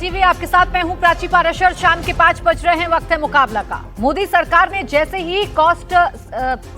TV आपके साथ मैं हूं प्राची पाराशर। शाम के 5 बज रहे हैं, वक्त है मुकाबला का। मोदी सरकार ने जैसे ही कॉस्ट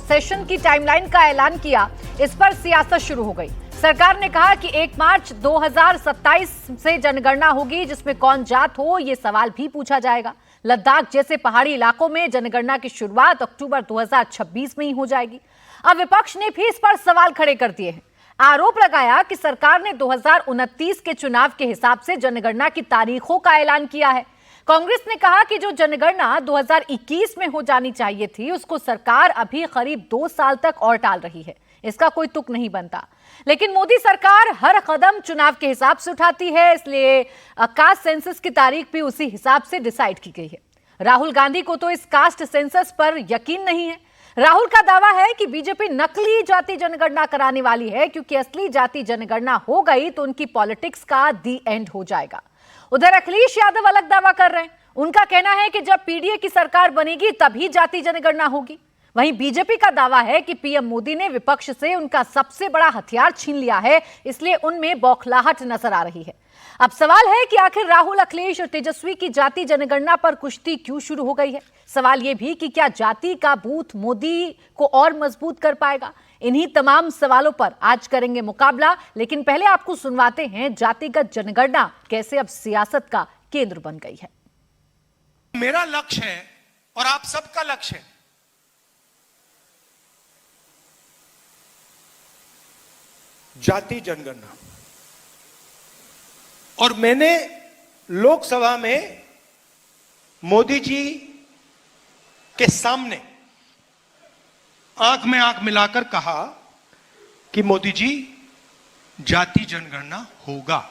सेशन की टाइमलाइन का ऐलान किया, इस पर सियासत शुरू हो गई। सरकार ने कहा कि 1 मार्च 2027 से जनगणना होगी, जिसमें कौन जात हो ये सवाल भी पूछा जाएगा। लद्दाख जैसे पहाड़ी इलाकों में जनगणना की शुरुआत अक्टूबर 2026 में ही हो जाएगी। अब विपक्ष ने भी इस पर सवाल खड़े कर दिए हैं। आरोप लगाया कि सरकार ने 2029 के चुनाव के हिसाब से जनगणना की तारीखों का ऐलान किया है। कांग्रेस ने कहा कि जो जनगणना 2021 में हो जानी चाहिए थी, उसको सरकार अभी करीब 2 साल तक और टाल रही है। इसका कोई तुक नहीं बनता। लेकिन मोदी सरकार हर कदम चुनाव के हिसाब से उठाती है, इसलिए कास्ट सेंसस की तारीख भी उसी हिसाब से डिसाइड की गई है। राहुल गांधी को तो इस कास्ट सेंसस पर यकीन नहीं है। राहुल का दावा है कि बीजेपी नकली जाति जनगणना कराने वाली है, क्योंकि असली जाति जनगणना हो गई तो उनकी पॉलिटिक्स का दी एंड हो जाएगा। उधर अखिलेश यादव अलग दावा कर रहे हैं। उनका कहना है कि जब पीडीए की सरकार बनेगी तभी जाति जनगणना होगी। वहीं बीजेपी का दावा है कि पीएम मोदी ने विपक्ष से उनका सबसे बड़ा हथियार छीन लिया है, इसलिए उनमें बौखलाहट नजर आ रही है। अब सवाल है कि आखिर राहुल, अखिलेश और तेजस्वी की जाति जनगणना पर कुश्ती क्यों शुरू हो गई है। सवाल यह भी कि क्या जाति का बूथ मोदी को और मजबूत कर पाएगा। इन्हीं तमाम सवालों पर आज करेंगे मुकाबला, लेकिन पहले आपको सुनवाते हैं जातिगत जनगणना कैसे अब सियासत का केंद्र बन गई है। मेरा लक्ष्य है और आप सबका लक्ष्य है जाति जनगणना। और मैंने लोकसभा में मोदी जी के सामने आंख में आंख मिलाकर कहा कि मोदी जी जाति जनगणना होगा।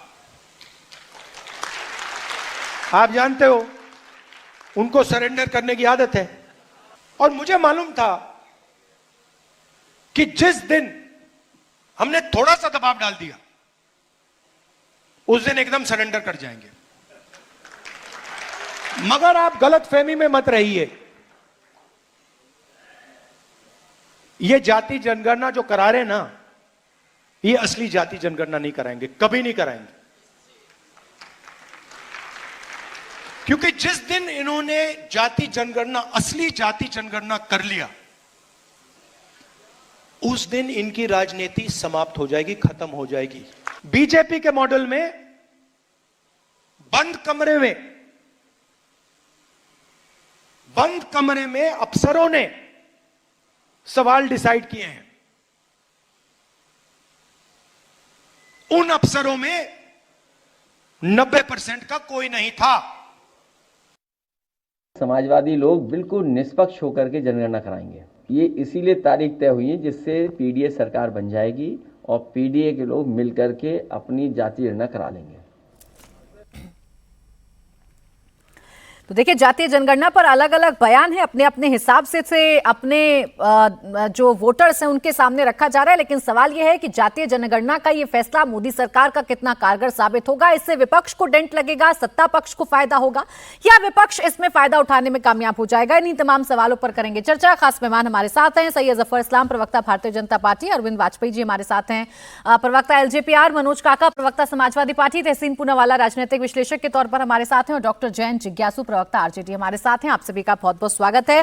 आप जानते हो उनको सरेंडर करने की आदत है, और मुझे मालूम था कि जिस दिन हमने थोड़ा सा दबाव डाल दिया उस दिन एकदम सरेंडर कर जाएंगे। मगर आप गलतफहमी में मत रहिए। ये जाति जनगणना जो करा रहे ना, ये असली जाति जनगणना नहीं कराएंगे, कभी नहीं कराएंगे। क्योंकि जिस दिन इन्होंने जाति जनगणना, असली जाति जनगणना कर लिया, उस दिन इनकी राजनीति समाप्त हो जाएगी, खत्म हो जाएगी। बीजेपी के मॉडल में बंद कमरे में अफसरों ने सवाल डिसाइड किए हैं। उन अफसरों में 90% का कोई नहीं था। समाजवादी लोग बिल्कुल निष्पक्ष होकर के जनगणना कराएंगे। ये इसीलिए तारीख तय हुई है जिससे पीडीए सरकार बन जाएगी और पीडीए के लोग मिलकर के अपनी जाति जनगणना करा लेंगे। तो देखिए, जातीय जनगणना पर अलग अलग बयान है, अपने अपने हिसाब से अपने जो वोटर्स हैं उनके सामने रखा जा रहा है। लेकिन सवाल यह है कि जातीय जनगणना का ये फैसला मोदी सरकार का कितना कारगर साबित होगा। इससे विपक्ष को डेंट लगेगा, सत्ता पक्ष को फायदा होगा, या विपक्ष इसमें फायदा उठाने में कामयाब हो जाएगा। इन्हीं तमाम सवालों पर करेंगे चर्चा। खास मेहमान हमारे साथ हैं सैयद जफर इस्लाम, प्रवक्ता भारतीय जनता पार्टी, अरविंद वाजपेयी जी हमारे साथ हैं, प्रवक्ता एलजेपीआर, मनोज काका, प्रवक्ता समाजवादी पार्टी, तहसीन पूनावाला राजनीतिक विश्लेषक के तौर पर हमारे साथ हैं, और डॉक्टर जयंत जिज्ञासु, प्रवक्ता आरजेडी हमारे साथ हैं। आप सभी का बहुत बहुत स्वागत है।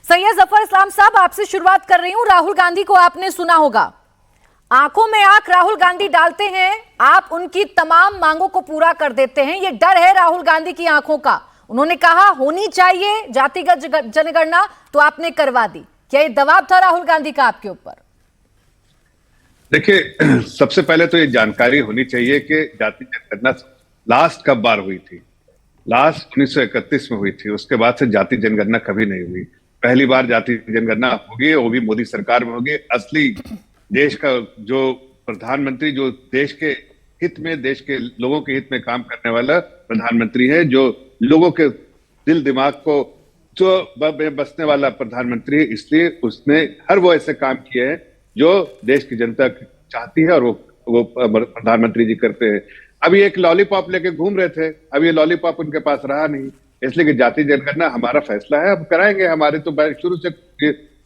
सैयद जफर इस्लाम साहब, आपसे शुरुआत कर रही हूं। राहुल गांधी को आपने सुना होगा, आंखों में आंख राहुल गांधी डालते हैं, आप उनकी तमाम मांगों को पूरा कर देते हैं। ये डर है राहुल गांधी की आंखों का। उन्होंने कहा होनी चाहिए जातिगत जनगणना, तो आपने करवा दी। क्या ये दबाव था राहुल गांधी का आपके ऊपर? देखिए, सबसे पहले तो ये जानकारी होनी चाहिए कि जाति जनगणना लास्ट कब बार हुई थी। लास्ट 1931 में हुई थी। उसके बाद से जाति जनगणना कभी नहीं हुई। पहली बार जाति जनगणना होगी, वो भी मोदी सरकार में होगी। असली देश का जो प्रधानमंत्री, जो देश के हित में, देश के लोगों के हित में काम करने वाला प्रधानमंत्री है, जो लोगों के दिल दिमाग को जो बसने वाला प्रधानमंत्री है। इसलिए उसने हर वो ऐसे काम किए हैं जो देश की जनता चाहती है, और वो प्रधानमंत्री जी करते हैं। अभी एक लॉलीपॉप लेके घूम रहे थे, अब ये लॉलीपॉप उनके पास रहा नहीं, इसलिए कि जाति जनगणना हमारा फैसला है, अब कराएंगे। हमारे तो शुरू से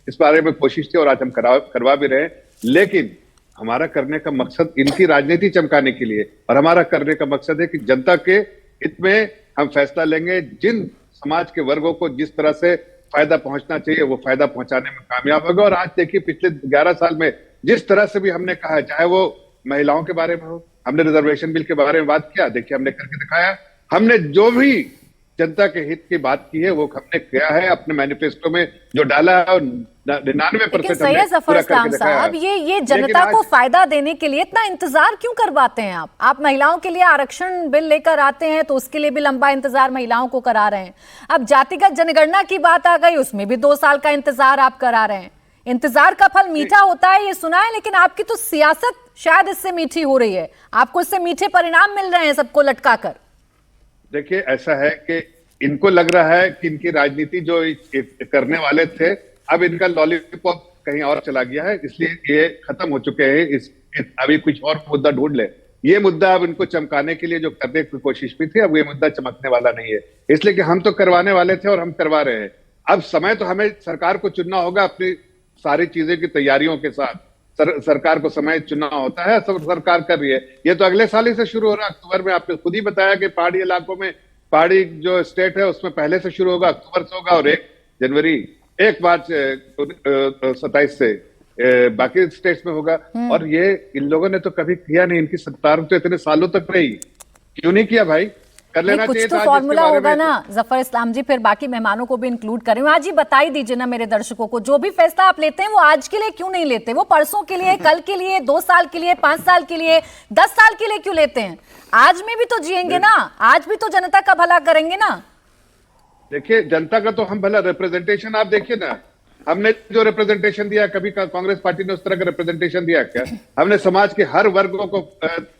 इस बारे में कोशिश थी और आज हम करवा भी रहे। लेकिन हमारा करने का मकसद इनकी राजनीति चमकाने के लिए, और हमारा करने का मकसद है कि जनता के इसमें हम फैसला लेंगे। जिन समाज के वर्गों को जिस तरह से फायदा पहुंचना चाहिए वो फायदा पहुंचाने में कामयाब होगा। और आज देखिए पिछले 11 साल में जिस तरह से भी हमने कहा, चाहे वो महिलाओं के बारे में हो, हमने रिजर्वेशन बिल के बारे में बात किया, देखिए हमने करके दिखाया। हमने जो भी जनता के हित की बात की है वो हमने किया है, अपने मैनिफेस्टो में जो डाला है और 99% सैयद जफर इस्लाम साहब, ये जनता को फायदा देने के लिए इतना इंतजार क्यों करवाते हैं आप महिलाओं के लिए आरक्षण बिल लेकर आते हैं तो उसके लिए भी लंबा इंतजार महिलाओं को करा रहे हैं। अब जातिगत जनगणना की बात आ गई, उसमें भी 2 साल का इंतजार आप करा रहे हैं। इंतजार का फल मीठा होता है ये सुना है, लेकिन आपकी तो सियासत शायद इससे मीठी हो रही है, आपको इससे मीठे परिणाम मिल रहे हैं सबको लटका कर। देखिए ऐसा है कि इनको लग रहा है कि इनकी राजनीति जो करने वाले थे अब इनका लॉलीपॉप कहीं और चला गया है, इसलिए ये खत्म हो चुके हैं। अभी कुछ और मुद्दा ढूंढ ले। ये मुद्दा अब इनको चमकाने के लिए जो करने की कोशिश भी थी, अब ये मुद्दा चमकने वाला नहीं है, इसलिए कि हम तो करवाने वाले थे और हम करवा रहे हैं। अब समय तो हमें सरकार को चुनना होगा अपनी सारी चीजें की तैयारियों के साथ। सरकार को समय चुनना होता है, सब सरकार कर रही है। ये तो अगले साल ही से शुरू हो रहा है। अक्टूबर में आपने खुद ही बताया कि पहाड़ी इलाकों में, पहाड़ी जो स्टेट है उसमें पहले से शुरू होगा, अक्टूबर से होगा, और 1 जनवरी 1 मार्च 27 से बाकी स्टेट्स में होगा। और ये इन लोगों ने तो कभी किया नहीं, इनकी सरकार तो इतने सालों तक रही, क्यों नहीं किया भाई? कर लेना चाहिए था। कुछ तो फॉर्मूला होगा ना जफर इस्लाम जी, फिर बाकी मेहमानों को भी इंक्लूड करें। आज ही बता ही दीजिए ना मेरे दर्शकों को, जो भी फैसला आप लेते हैं वो आज के लिए क्यों नहीं लेते? वो परसों के लिए, कल के लिए, 2 साल के लिए, 5 साल के लिए, 10 साल के लिए क्यों लेते हैं? आज में भी तो जिएंगे ना, आज भी तो जनता का भला करेंगे ना। देखिए जनता का तो हम भला रिप्रेजेंटेशन आप देखिए ना, हमने जो रिप्रेजेंटेशन दिया, कभी कांग्रेस पार्टी ने उस तरह का रिप्रेजेंटेशन दिया क्या? हमने समाज के हर वर्गों को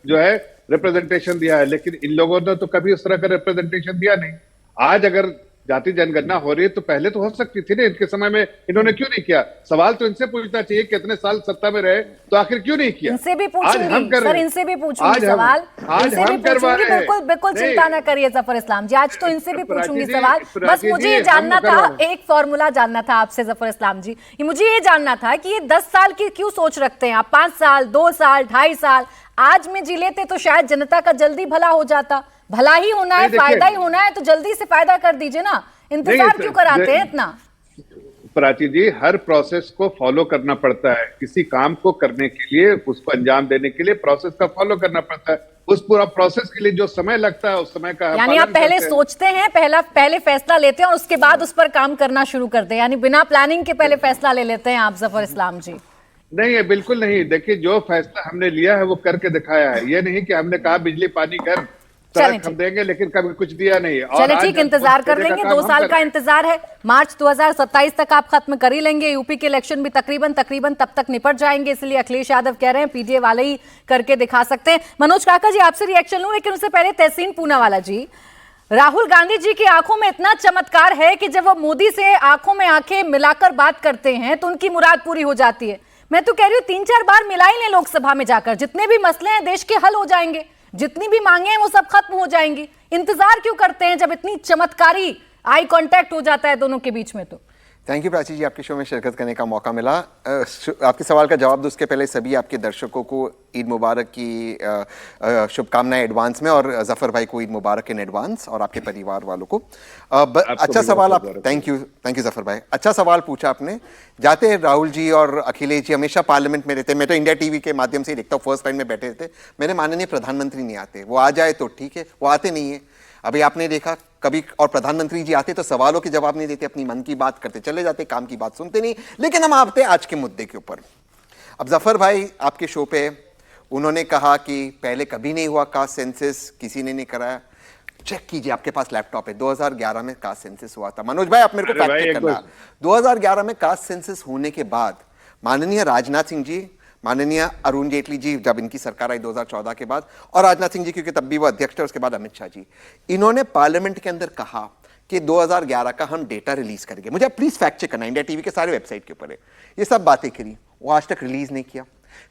जो है रिप्रेजेंटेशन दिया है, लेकिन इन लोगों ने तो कभी उस तरह का रिप्रेजेंटेशन दिया नहीं। आज अगर जाति जनगणना हो रही है तो पहले तो हो सकती थी ना, इनके समय में इन्होंने क्यों नहीं किया? सवाल तो इनसे पूछना चाहिए, कितने साल सत्ता में रहे तो आखिर क्यों नहीं किया? इनसे भी पूछूंगी सर, इनसे भी पूछूंगी सवाल, इनसे भी पूछूंगी, बिल्कुल बिल्कुल चिंता ना करिए जफर इस्लाम जी, आज तो इनसे भी पूछूंगी सवाल। बस मुझे ये जानना था, एक फॉर्मूला जानना था आपसे जफर इस्लाम जी, मुझे ये जानना था कि ये 10 साल की क्यों सोच रखते हैं आप? 5 साल, 2 साल, 2.5 साल आज में जी लेते तो शायद जनता का जल्दी भला हो जाता। भला ही होना है, फायदा ही होना है, तो जल्दी से फायदा कर दीजिए ना, इंतजार क्यों कराते हैं इतना? प्राची जी, हर प्रोसेस को फॉलो करना पड़ता है। किसी काम को करने के लिए, उसको अंजाम देने के लिए प्रोसेस का फॉलो करना पड़ता है। उस पूरा प्रोसेस के लिए जो समय लगता है उस समय का यानी आप पहले सोचते हैं, पहले फैसला लेते हैं और उसके बाद उस पर काम करना शुरू करते हैं, यानी बिना प्लानिंग के पहले फैसला ले लेते हैं आप जफर इस्लाम जी? नहीं है, बिल्कुल नहीं। देखिए जो फैसला हमने लिया है वो करके दिखाया है। ये नहीं कि हमने कहा बिजली पानी कर सड़क हम देंगे लेकिन कभी कुछ दिया नहीं। चलिए ठीक, इंतजार कर लेंगे, 2 साल का इंतजार है, मार्च 2027 तक आप खत्म कर ही लेंगे। यूपी के इलेक्शन भी तकरीबन तब तक निपट जाएंगे, इसलिए अखिलेश यादव कह रहे हैं पीडीए वाले ही करके दिखा सकते हैं। मनोज काका जी आपसे रिएक्शन लूं, लेकिन उससे पहले तहसीन पूनावाला जी, राहुल गांधी जी की आंखों में इतना चमत्कार है कि जब वो मोदी से आंखों में आंखें मिलाकर बात करते हैं तो उनकी मुराद पूरी हो जाती है। मैं तो कह रही हूँ 3-4 बार मिला ही लें लोकसभा में जाकर, जितने भी मसले हैं देश के हल हो जाएंगे, जितनी भी मांगे हैं वो सब खत्म हो जाएंगी। इंतजार क्यों करते हैं जब इतनी चमत्कारी आई कांटेक्ट हो जाता है दोनों के बीच में? तो थैंक यू प्राची जी, आपके शो में शिरकत करने का मौका मिला। आपके सवाल का जवाब दूं उसके पहले सभी आपके दर्शकों को ईद मुबारक की शुभकामनाएं एडवांस में, और जफर भाई को ईद मुबारक इन एडवांस, और आपके परिवार वालों को। अच्छा सवाल आप, थैंक यू जफर भाई, अच्छा सवाल पूछा आपने। जाते हैं राहुल जी और अखिलेश जी हमेशा पार्लियामेंट में रहते हैं, मैं तो इंडिया टीवी के माध्यम से देखता हूँ, फर्स्ट लाइन में बैठे रहते, मेरे माननीय प्रधानमंत्री नहीं आते। वो आ जाए तो ठीक है, वो आते नहीं है। अभी आपने देखा कभी, और प्रधानमंत्री जी आते तो सवालों के जवाब नहीं देते, अपनी मन की बात करते चले जाते, काम की बात सुनते नहीं। लेकिन हम आते आज के मुद्दे के ऊपर। अब जफर भाई आपके शो पे उन्होंने कहा कि पहले कभी नहीं हुआ कास्ट सेंसस, किसी ने नहीं कराया। चेक कीजिए, आपके पास लैपटॉप है, 2011 में कास्ट सेंसस हुआ था। मनोज भाई आप मेरे को फैक्ट चेक करना, 2011 में कास्ट सेंसस होने के बाद माननीय राजनाथ सिंह जी, माननीय अरुण जेटली जी जब इनकी सरकार आई 2014 के बाद, और राजनाथ सिंह जी क्योंकि तब भी वो अध्यक्ष थे, उसके बाद अमित शाह जी, इन्होंने पार्लियामेंट के अंदर कहा कि 2011 का हम डेटा रिलीज करेंगे। मुझे प्लीज फैक्ट चेक करना, इंडिया टीवी के सारे वेबसाइट के ऊपर है, ये सब बातें करी, वो आज तक रिलीज नहीं किया।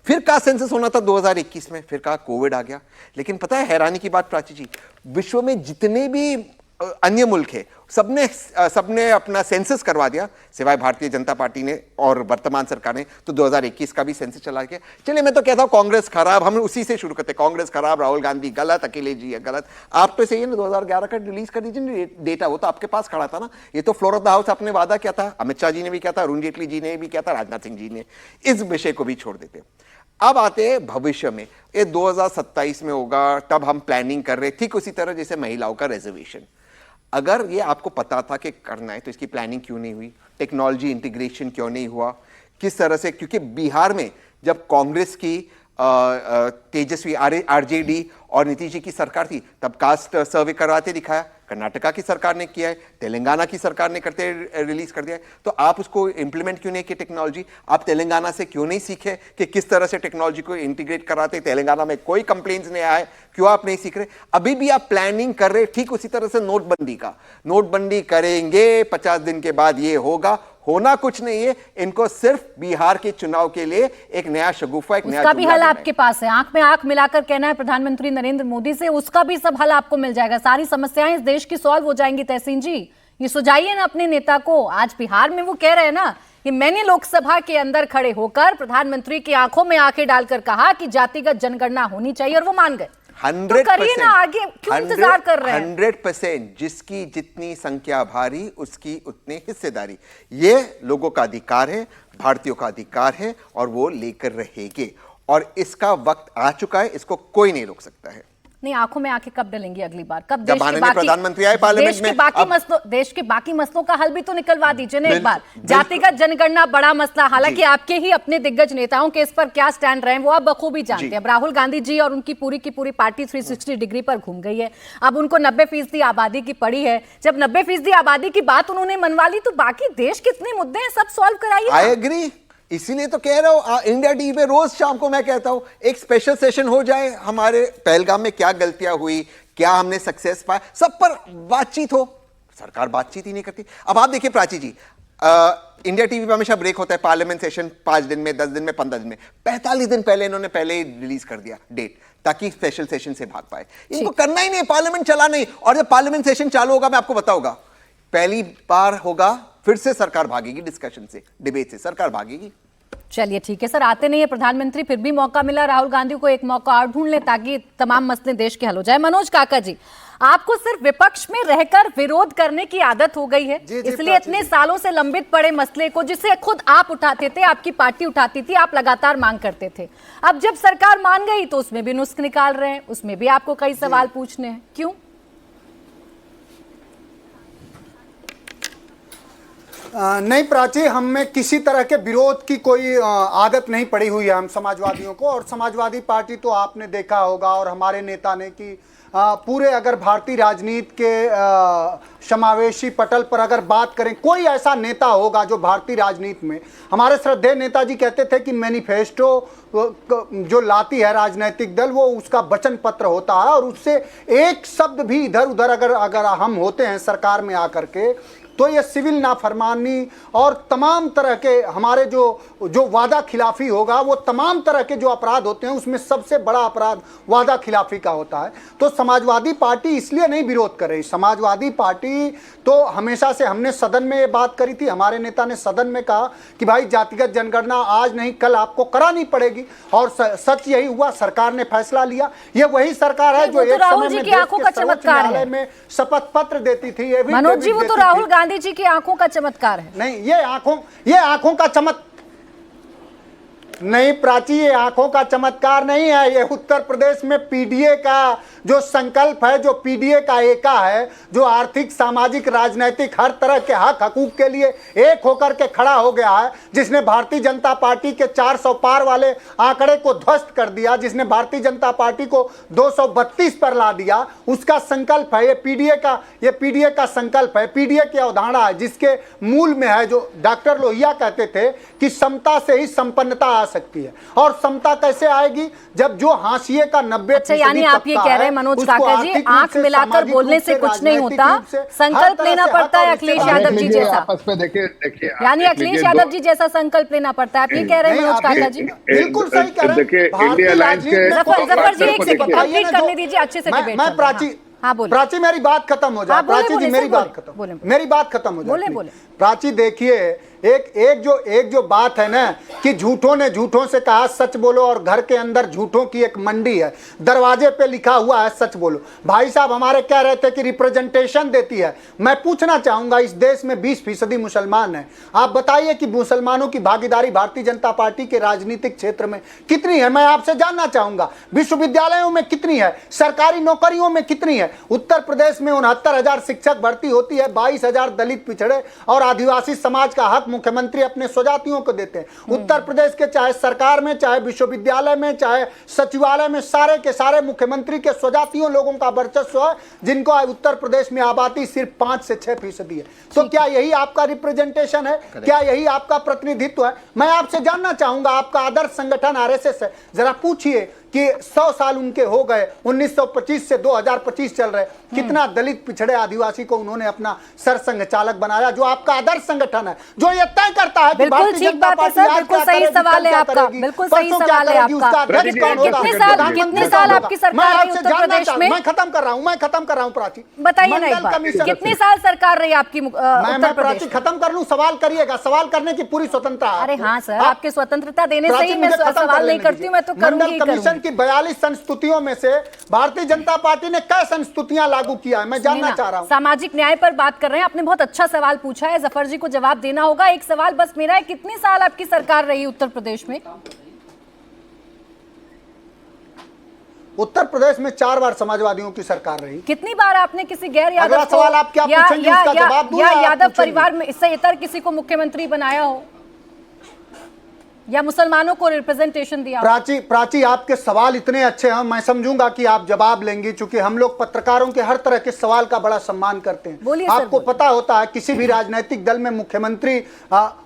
फिर कास्ट सेंसस होना था 2021 में, फिर कहा कोविड आ गया। लेकिन पता है हैरानी की बात प्राची जी, विश्व में जितने भी अन्य मुल्क है सबने अपना सेंसस करवा दिया, सिवाय भारतीय जनता पार्टी ने और वर्तमान सरकार ने तो 2021 का भी सेंसस चला गया। चलिए मैं तो कहता हूं कांग्रेस खराब, हम उसी से शुरू करते, कांग्रेस खराब, राहुल गांधी गलत, अखिलेश जी गलत। आप तो सही है ना, 2011 का रिलीज कर दीजिए डेटा, वो तो आपके पास खड़ा था ना। ये तो फ्लोर ऑफ द हाउस आपने वादा किया था, अमित शाह जी ने भी किया था, अरुण जेटली जी ने भी किया था, राजनाथ सिंह जी ने। इस विषय को भी छोड़ देते। अब आते हैं भविष्य में, ये 2027 में होगा, तब हम प्लानिंग कर रहे, ठीक उसी तरह जैसे महिलाओं का रिजर्वेशन। अगर ये आपको पता था कि करना है तो इसकी प्लानिंग क्यों नहीं हुई, टेक्नोलॉजी इंटीग्रेशन क्यों नहीं हुआ, किस तरह से? क्योंकि बिहार में जब कांग्रेस की तेजस्वी आरजेडी और नीतीश जी की सरकार थी तब कास्ट सर्वे करवाते दिखाया, कर्नाटका की सरकार ने किया है, तेलंगाना की सरकार ने करते रिलीज कर दिया है। तो आप उसको इंप्लीमेंट क्यों नहीं किए टेक्नोलॉजी? आप तेलंगाना से क्यों नहीं सीखे कि किस तरह से टेक्नोलॉजी को इंटीग्रेट कराते? तेलंगाना में कोई कंप्लेंट्स नहीं आया है, क्यों आप नहीं सीख रहे? अभी भी आप प्लानिंग कर रहे, ठीक उसी तरह से नोटबंदी का, नोटबंदी करेंगे 50 दिन के बाद ये होगा, होना कुछ नहीं है। इनको सिर्फ बिहार के चुनाव के लिए एक नया शगुफा, एक नया उसका भी हल आपके पास है, आंख में आंख मिलाकर कहना है प्रधानमंत्री नरेंद्र मोदी से, उसका भी सब हल आपको मिल जाएगा, सारी समस्याएं इस देश की सॉल्व हो जाएंगी। तहसीन जी ये सुझाइए ना अपने नेता को। आज बिहार में वो कह रहे हैं ना कि मैंने लोकसभा के अंदर खड़े होकर प्रधानमंत्री की आंखों में आंखें डालकर कहा कि जातिगत जनगणना होनी चाहिए और वो मान गए। 100% करिए ना, आगे क्यों इंतजार कर रहे हैं? 100% जिसकी जितनी संख्या भारी उसकी उतनी हिस्सेदारी, ये लोगों का अधिकार है, भारतीयों का अधिकार है और वो लेकर रहेंगे। और इसका वक्त आ चुका है, इसको कोई नहीं रोक सकता है। नहीं, आंखों में आंखें कब डलेंगी अगली बार? कब जब माननीय प्रधानमंत्री आए पार्लियामेंट में, देश के बाकी मसलों का हल भी तो निकलवा दीजिए ना एक बार। जातिगत जनगणना बड़ा मसला, हालांकि आपके ही अपने दिग्गज नेताओं के इस पर क्या स्टैंड रहे हैं वो आप बखूबी जानते हैं। अब राहुल गांधी जी और उनकी पूरी की पूरी पार्टी 360 डिग्री पर घूम गई है। अब उनको 90% आबादी की पड़ी है। जब 90% आबादी की बात उन्होंने मनवा ली तो बाकी देश कितने मुद्दे हैं सब सॉल्व कराइए। आई एग्री, इसीलिए तो कह रहा हूं इंडिया टीवी पे रोज शाम को मैं कहता हूं एक स्पेशल सेशन हो जाए, हमारे पहलगाम में क्या गलतियां हुई, क्या हमने सक्सेस पाया, सब पर बातचीत हो। सरकार बातचीत ही नहीं करती। अब आप देखिए प्राची जी, इंडिया टीवी पे हमेशा ब्रेक होता है, पार्लियामेंट सेशन 5 दिन में, 10 दिन में, 15 दिन में। 45 दिन पहले इन्होंने पहले ही रिलीज कर दिया डेट, ताकि स्पेशल सेशन से भाग पाए। इनको करना ही नहीं, पार्लियामेंट चला नहीं। और जब पार्लियामेंट सेशन चालू होगा, मैं आपको बताऊंगा, पहली बार होगा फिर से सरकार भागेगी, डिस्कशन से, डिबेट से सरकार भागेगी। चलिए ठीक है सर, आते नहीं है प्रधानमंत्री, फिर भी मौका मिला राहुल गांधी को, एक मौका और ढूंढ ले ताकि तमाम मसले देश के हल हो जाए। मनोज काका जी, आपको सिर्फ विपक्ष में रहकर विरोध करने की आदत हो गई है, इसलिए इतने सालों से लंबित पड़े मसले को, जिसे खुद आप उठाते थे, आपकी पार्टी उठाती थी, आप लगातार मांग करते थे, अब जब सरकार मान गई तो उसमें भी नुस्ख निकाल रहे हैं, उसमें भी आपको कई सवाल पूछने हैं, क्यों? नहीं प्राची, हम में किसी तरह के विरोध की कोई आदत नहीं पड़ी हुई है हम समाजवादियों को। और समाजवादी पार्टी तो आपने देखा होगा और हमारे नेता ने कि पूरे अगर भारतीय राजनीति के समावेशी पटल पर अगर बात करें, कोई ऐसा नेता होगा जो भारतीय राजनीति में, हमारे श्रद्धेय नेताजी कहते थे कि मैनिफेस्टो जो लाती है राजनीतिक दल वो उसका वचन पत्र होता है और उससे एक शब्द भी इधर उधर अगर हम होते हैं सरकार में आकर के तो ये सिविल नाफरमानी और तमाम तरह के हमारे जो वादा खिलाफी होगा, वो तमाम तरह के जो अपराध होते हैं उसमें सबसे बड़ा अपराध वादा खिलाफी का होता है। तो समाजवादी पार्टी इसलिए नहीं विरोध कर रही। समाजवादी पार्टी तो हमेशा से, हमने सदन में ये बात करी थी, हमारे नेता ने सदन में कहा कि भाई जातिगत जनगणना आज नहीं कल आपको करानी पड़ेगी, और सच यही हुआ, सरकार ने फैसला लिया। ये वही सरकार है जो एक समय में देश के सर्वोच्च न्यायालय में शपथ पत्र देती थी। मनोज जी, वो तो राहुल गांधी जी की आंखों का चमत्कार है। नहीं, ये आंखों का चमत्कार नहीं प्राची, ये आंखों का चमत्कार नहीं है। ये उत्तर प्रदेश में पीडीए का जो संकल्प है, जो पीडीए का एका है, जो आर्थिक, सामाजिक, राजनीतिक हर तरह के हक हकूक के लिए एक होकर के खड़ा हो गया है, जिसने भारतीय जनता पार्टी के 400 पार वाले आंकड़े को ध्वस्त कर दिया, जिसने भारतीय जनता पार्टी को 232 पर ला दिया, उसका संकल्प है ये पीडीए का संकल्प है, पीडीए की अवधारणा है, जिसके मूल में है जो डॉक्टर लोहिया कहते थे कि समता से ही संपन्नता आ सकती है। और समता कैसे आएगी? जब जो हाशिए का 90%। अच्छा, यानी आप ये कह रहे हैं मनोज काका जी, आंख मिलाकर बोलने से कुछ नहीं होता, संकल्प लेना पड़ता है अखिलेश यादव जी जैसा। आपस में देखिए, यानी अखिलेश यादव जी जैसा संकल्प लेना पड़ता है, आप ये कह रहे हैं मनोज काका जी? बिल्कुल सही कह रहे हैं। देखिए, इंडिया अलायंस के जफर जी एक सेकंड कंप्लीट करने दीजिए, अच्छे से डिबेट। मैं प्राची हाँ, बोले। प्राची मेरी बात खत्म हो जाए। हाँ, बोले, प्राची बोले, जी सर, मेरी बात बोले, खत्म, बोले। मेरी बात खत्म हो जाए बोले, please। बोले। प्राची देखिए, एक जो बात है ना कि झूठों ने झूठों से कहा सच बोलो, और घर के अंदर झूठों की एक मंडी है, दरवाजे पे लिखा हुआ है सच बोलो। भाई साहब हमारे कह रहे थे कि रिप्रेजेंटेशन देती है। मैं पूछना चाहूंगा, इस देश में 20% मुसलमान हैं, आप बताइए कि मुसलमानों की भागीदारी भारतीय जनता पार्टी के राजनीतिक क्षेत्र में कितनी है? मैं आपसे जानना चाहूंगा, विश्वविद्यालयों में कितनी है, सरकारी नौकरियों में कितनी है? उत्तर प्रदेश में 69,000 शिक्षक भर्ती होती है, 22,000 दलित, पिछड़े और आदिवासी समाज का हक मुख्यमंत्री अपने स्वजातियों को देते हैं। उत्तर प्रदेश के चाहे सरकार में, चाहे विश्वविद्यालय में, चाहे सचिवालय में, सारे के सारे मुख्यमंत्री के स्वजातियों लोगों का वर्चस्व है, जिनको उत्तर प्रदेश में आबादी सिर्फ 5 से 6% है। तो क्या यही आपका रिप्रेजेंटेशन है? क्या यही आपका प्रतिनिधित्व है? मैं आपसे जानना चाहूंगा, आपका आदर्श संगठन आरएसएस है, जरा पूछिए कि 100 साल उनके हो गए, 1925 से 2025 चल रहे, कितना दलित, पिछड़े, आदिवासी को उन्होंने अपना सरसंघ चालक बनाया, जो आपका आदर्श संगठन है, जो ये तय करता है कि बिल्कुल भारतीय ठीक जनता बात है पार्टी सर, आज बिल्कुल क्या सही करेगी, सवाल कल है क्या आपका, करेगी, बिल्कुल परसों सही क्या सवाल है करेगी, आपका। उसका अध्यक्ष कौन होगा, कितने साल आपकी सरकार रही उत्तर प्रदेश में? मैं खत्म कर रहा हूं प्राची, बताइए ना एक मंडल बार, कमीशन- कितने साल सरकार रही आपकी उत्तर मैं प्रदेश प्राची में? खत्म कर लूं, सवाल करिएगा, सवाल करने की पूरी स्वतंत्रता है अरे आपको। हाँ सर, आप- आपके स्वतंत्रता देने से प्राची, ही मैं मुझे खत्म सवाल कर नहीं लेने करती हूँ, मैं तो दीजिए। करूंगी मंडल ही कमीशन करूंगी। की 42 संस्तुतियों में से भारतीय जनता पार्टी ने क्या संस्तुतियां लागू किया है, मैं जानना सुनिए ना, चाह रहा हूं। सामाजिक न्याय पर बात कर रहे हैं, आपने बहुत अच्छा सवाल पूछा है, जफर जी को जवाब देना होगा। एक सवाल बस मेरा है, कितने साल आपकी सरकार रही उत्तर प्रदेश में? उत्तर प्रदेश में 4 बार समाजवादियों की सरकार रही। कितनी बार आपने किसी गैर यादव अगला सवाल आप क्या पूछेंगे, उसका जवाब दूं या आप यादव पूछेंगे? परिवार में इससे इतर किसी को मुख्यमंत्री बनाया हो या मुसलमानों को रिप्रेजेंटेशन दिया हो? प्राची आपके सवाल इतने अच्छे हैं, मैं समझूंगा कि आप जवाब लेंगी, क्योंकि हम लोग पत्रकारों के हर तरह के सवाल का बड़ा सम्मान करते हैं। बोलिए सर, आपको पता होता है किसी भी राजनीतिक दल में मुख्यमंत्री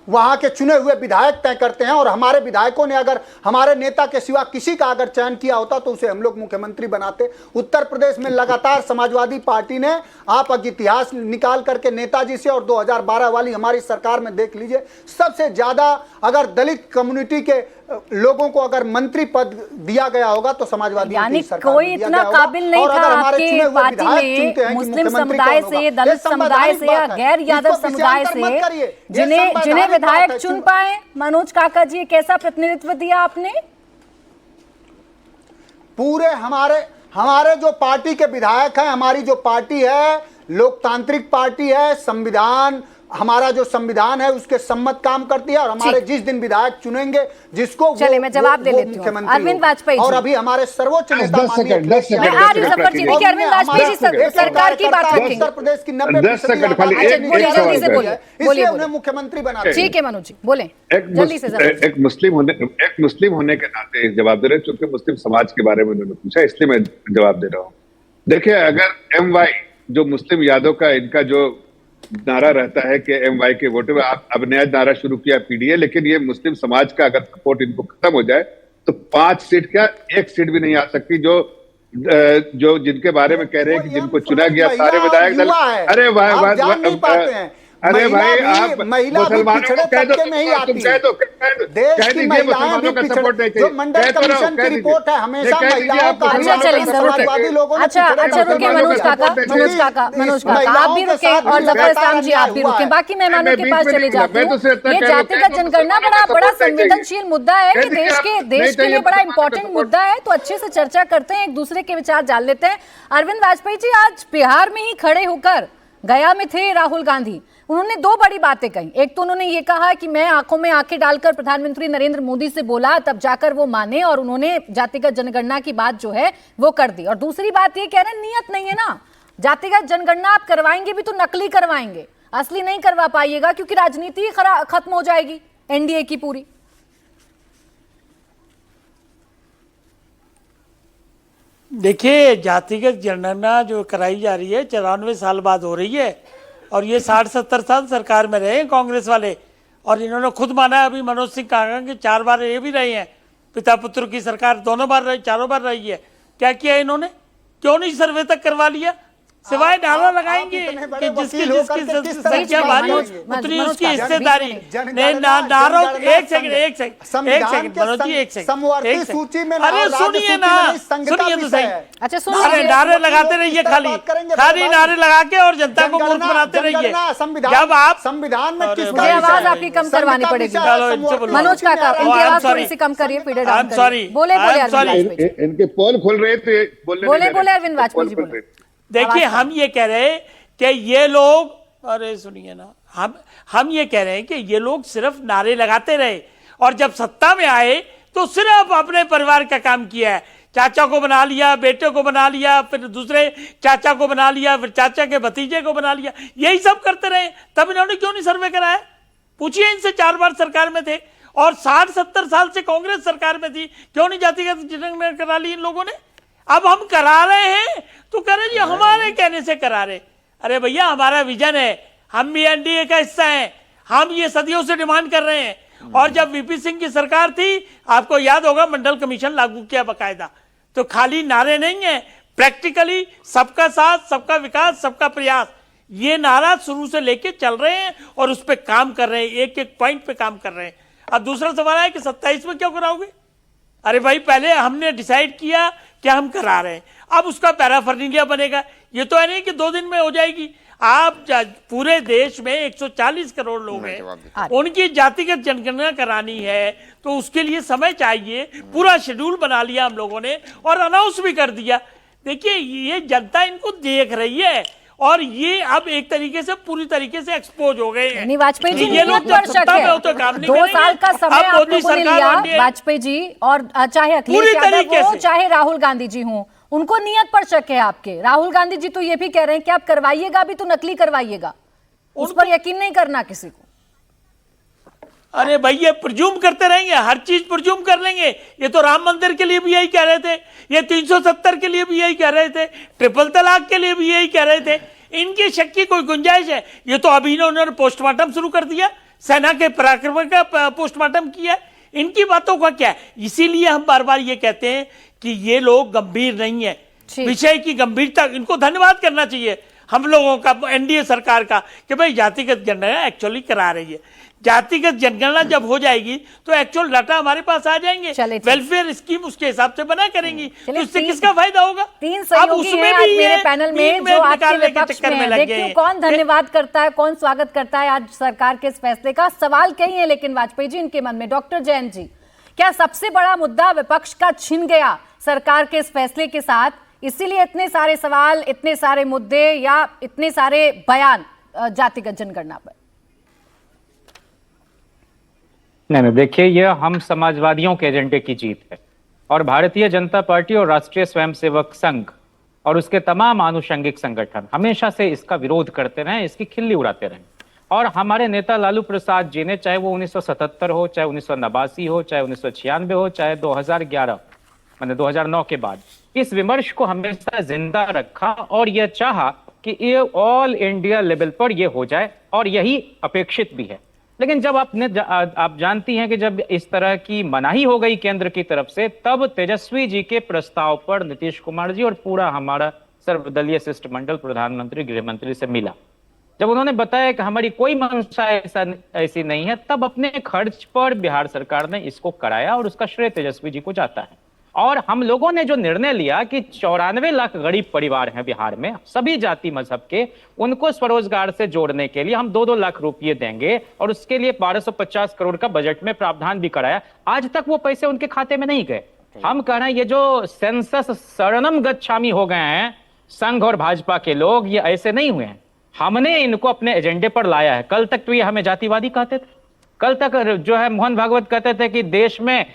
वहां के चुने हुए विधायक तय करते हैं, और हमारे विधायकों ने अगर हमारे नेता के सिवा किसी का अगर चयन किया होता तो उसे हम लोग मुख्यमंत्री बनाते। उत्तर प्रदेश में लगातार समाजवादी पार्टी ने, आप इतिहास निकाल करके नेताजी से और 2012 वाली हमारी सरकार में देख लीजिए, सबसे ज्यादा अगर दलित कम्युनिटी के लोगों को अगर मंत्री पद दिया गया होगा तो समाजवादी यानी कोई इतना काबिल नहीं था आपके पार्टी में मुस्लिम समुदाय से, दलित समुदाय से या गैर यादव समुदाय से जिन्हें विधायक चुन पाए? मनोज काका जी, कैसा प्रतिनिधित्व दिया आपने? पूरे हमारे जो पार्टी के विधायक हैं, हमारी जो पार्टी है लोकतांत्रिक पार्टी है, संविधान, हमारा जो संविधान है उसके सम्मत काम करती है, और हमारे जिस दिन विधायक चुनेंगे जिसको चले मैं जवाब दे लेती हूँ। अरविंद वाजपेयी और जी, अभी हमारे सर्वोच्च नेता दस सेकंड मैं आ रही हूँ जफर जी, देखिए अरविंद वाजपेयी जी सरकार की बात रखेंगे। उत्तर प्रदेश की 10 सेकंड खाली अच्छा, एक बोलिए, जल्दी से सवाल बोलिए, है। बोलिए, उन्हें मुख्यमंत्री बनाते हैं। ठीक है मनोज जी, बोले जल्दी से जरा। एक मुस्लिम होने के नाते जवाब दे रहे हैं, क्योंकि मुस्लिम समाज के बारे में उन्होंने पूछा, इसलिए मैं जवाब दे रहा हूँ। देखिए, अगर MY जो मुस्लिम यादव का इनका जो नारा रहता है कि MY के वोट में, अब नया नारा शुरू किया PDA, लेकिन ये मुस्लिम समाज का अगर सपोर्ट इनको खत्म हो जाए तो 5 सीट क्या 1 सीट भी नहीं आ सकती, जो जिनके बारे में कह रहे हैं कि जिनको चुना गया सारे विधायक दल। अरे भाई, अरे भाई, आप मुसलमानों को कह दो, तुम कह दो, कह दीजिए मुसलमानों का सपोर्ट नहीं चाहिए। मंडल कमीशन की रिपोर्ट है, हमेशा महिलाओं का, अच्छा चलिए सर, रुके। अच्छा रुके मनोज काका, आप भी रुके और जफर इस्लाम जी आप भी रुके, बाकी मेहमानों के पास चले जाते हैं। ये जातिगत जनगणना बड़ा संवेदनशील मुद्दा है, ये देश के लिए बड़ा इंपॉर्टेंट मुद्दा है, तो अच्छे से चर्चा करते हैं, एक दूसरे के विचार जान लेते हैं। अरविंद वाजपेयी जी, आज बिहार में ही खड़े होकर, गया में थे राहुल गांधी, उन्होंने 2 बड़ी बातें कही। एक तो उन्होंने ये कहा कि मैं आंखों में आंखें डालकर प्रधानमंत्री नरेंद्र मोदी से बोला, तब जाकर वो माने, और उन्होंने जातिगत जनगणना की बात जो है वो कर दी। और दूसरी बात ये कह रहे हैं, नियत नहीं है ना, जातिगत जनगणना आप करवाएंगे भी तो नकली करवाएंगे, असली नहीं करवा पाइएगा, क्योंकि राजनीति ही खत्म हो जाएगी NDA की पूरी। देखिए, जातिगत जनगणना जो कराई जा रही है 94 साल बाद हो रही है, और ये 60-70 साल सरकार में रहे हैं कांग्रेस वाले, और इन्होंने खुद माना है, अभी मनोज सिंह कहा कि 4 बार ये भी रहे हैं, पिता पुत्र की सरकार दोनों बार रही, चारों बार रही है। क्या किया इन्होंने? क्यों नहीं सर्वे तक करवा लिया? सिवाय नारा लगाएंगे इतने बड़े कि जिसकी वकील होकर जिसकी के किस तरह संख्या की भारी हो बात उतनी मनोज उसकी का हिस्सेदारी नहीं नारों एक सेकंड मनोज जी एक समवर्ती सूची में सेकंड अरे सुनिए ना सुनिए तो सही अच्छा अरे सुनिए, नारे लगाते रहिए खाली नारे लगा के और जनता को मूर्ख बनाते रहिए जब आप संविधान में किस मुझे आवाज आपकी कम करवानी पड़ेगी। मनोज काका इनकी आवाज थोड़ी सी कम करिए, फीडर डाउन करिए। बोले बोले अरविंद वाजपेयी जी। इनके पोल खुल रहे थे बोले बोले अरविंद वाजपेयी जी बोले। देखिए हम ये कह रहे हैं कि ये लोग अरे सुनिए ना हम ये कह रहे हैं कि ये लोग सिर्फ नारे लगाते रहे और जब सत्ता में आए तो सिर्फ अपने परिवार का काम किया है। चाचा को बना लिया, बेटे को बना लिया, फिर दूसरे चाचा को बना लिया, फिर चाचा के भतीजे को बना लिया, यही सब करते रहे। तब इन्होंने क्यों नहीं सर्वे कराया? पूछिए इनसे, 4 बार सरकार में थे और 60-70 साल से कांग्रेस सरकार में थी, क्यों नहीं जातिगत जनगणना करा ली इन लोगों ने? अब हम करा रहे हैं तो कह रहे जी हमारे कहने से करा रहे। अरे भैया हमारा विजन है, हम भी एनडीए का हिस्सा हैं, हम ये सदियों से डिमांड कर रहे हैं। और जब वीपी सिंह की सरकार थी, आपको याद होगा, मंडल कमीशन लागू किया बकायदा। तो खाली नारे नहीं है, प्रैक्टिकली सबका साथ, सबका विकास, सबका प्रयास, ये नारा शुरू से लेके चल रहे हैं और उस पर काम कर रहे हैं, एक एक पॉइंट पे काम कर रहे हैं। अब दूसरा सवाल है कि 27 में क्यों कराओगे? अरे भाई पहले हमने डिसाइड किया कि हम करा रहे हैं, अब उसका पैराफर्नीलिया बनेगा। ये तो है नहीं कि 2 दिन में हो जाएगी। आप पूरे देश में 140 करोड़ लोग हैं, उनकी जातिगत जनगणना करानी है तो उसके लिए समय चाहिए। पूरा शेड्यूल बना लिया हम लोगों ने और अनाउंस भी कर दिया। देखिए ये जनता इनको देख रही है और ये अब एक तरीके से पूरी तरीके से एक्सपोज हो गए हैं। वाजपेयी जी ये लोग पर शक है। तो काम नहीं 2 साल का समय अब आप मोदी लोगों ने सरकार लिया बनती है। वाजपेयी जी, और चाहे अखिलेश यादव हो चाहे राहुल गांधी जी हों, उनको नियत पर शक है आपके। राहुल गांधी जी तो ये भी कह रहे हैं कि आप करवाइएगा भी तो नकली करवाइएगा, उस पर यकीन नहीं करना किसी को। अरे भाई ये प्रज्यूम करते रहेंगे, हर चीज प्रज्यूम कर लेंगे। ये तो राम मंदिर के लिए भी यही कह रहे थे, ये 370 के लिए भी यही कह रहे थे, ट्रिपल तलाक के लिए भी यही कह रहे थे। इनके शक की कोई गुंजाइश है? ये तो अभी इन्होंने पोस्टमार्टम शुरू कर दिया, सेना के पराक्रम का पोस्टमार्टम किया। इनकी बातों का क्या है? इसीलिए हम बार बार ये कहते हैं कि ये लोग गंभीर नहीं है, विषय की गंभीरता। इनको धन्यवाद करना चाहिए हम लोगों का, एनडीए सरकार का, कि भाई जातिगत जनगणना एक्चुअली करा रही है। जातिगत जनगणना जब हो जाएगी तो एक्चुअल डाटा हमारे पास आ जाएंगे, वेलफेयर स्कीम उसके हिसाब से बना करेंगी, तो इससे किसका फायदा होगा? 3 सहयोगी हैं आज मेरे पैनल में जो आपके विपक्ष में हैं। देखती हूँ कौन धन्यवाद करता है, कौन स्वागत करता है आज सरकार के इस फैसले का। सवाल कई है लेकिन वाजपेयी जी इनके मन में। डॉक्टर जैन जी, क्या सबसे बड़ा मुद्दा विपक्ष का छिन गया सरकार के इस फैसले के साथ, इसीलिए इतने सारे सवाल, इतने सारे मुद्दे या इतने सारे बयान जातिगत जनगणना पर? नहीं, देखिए ये हम समाजवादियों के एजेंडे की जीत है और भारतीय जनता पार्टी और राष्ट्रीय स्वयंसेवक संघ और उसके तमाम आनुषंगिक संगठन हमेशा से इसका विरोध करते रहे, इसकी खिल्ली उड़ाते रहे। और हमारे नेता लालू प्रसाद जी ने, चाहे वो 1977 हो, चाहे 1989 हो, चाहे 1996 हो, चाहे 2011 मतलब 2009 के बाद, इस विमर्श को हमेशा जिंदा रखा और यह चाहा कि ये ऑल इंडिया लेवल पर ये हो जाए और यही अपेक्षित भी है। लेकिन जब आप जानती हैं कि जब इस तरह की मनाही हो गई केंद्र की तरफ से, तब तेजस्वी जी के प्रस्ताव पर नीतीश कुमार जी और पूरा हमारा सर्वदलीय शिष्टमंडल प्रधानमंत्री, गृह मंत्री से मिला। जब उन्होंने बताया कि हमारी कोई मंशा ऐसी नहीं है, तब अपने खर्च पर बिहार सरकार ने इसको कराया और उसका श्रेय तेजस्वी जी को जाता है। और हम लोगों ने जो निर्णय लिया कि 94 लाख गरीब परिवार हैं बिहार में, सभी जाति मजहब के, उनको स्वरोजगार से जोड़ने के लिए हम 2-2 लाख रुपये देंगे और उसके लिए 1250 करोड़ का बजट में प्रावधान भी कराया। आज तक वो पैसे उनके खाते में नहीं गए। हम कह रहे हैं ये जो सेंसस शरणम गच्छामी हो गए हैं संघ और भाजपा के लोग, ये ऐसे नहीं हुए हैं। हमने इनको अपने एजेंडे पर लाया है। कल तक तो ये हमें जातिवादी कहते थे, कल तक जो है मोहन भागवत कहते थे कि देश में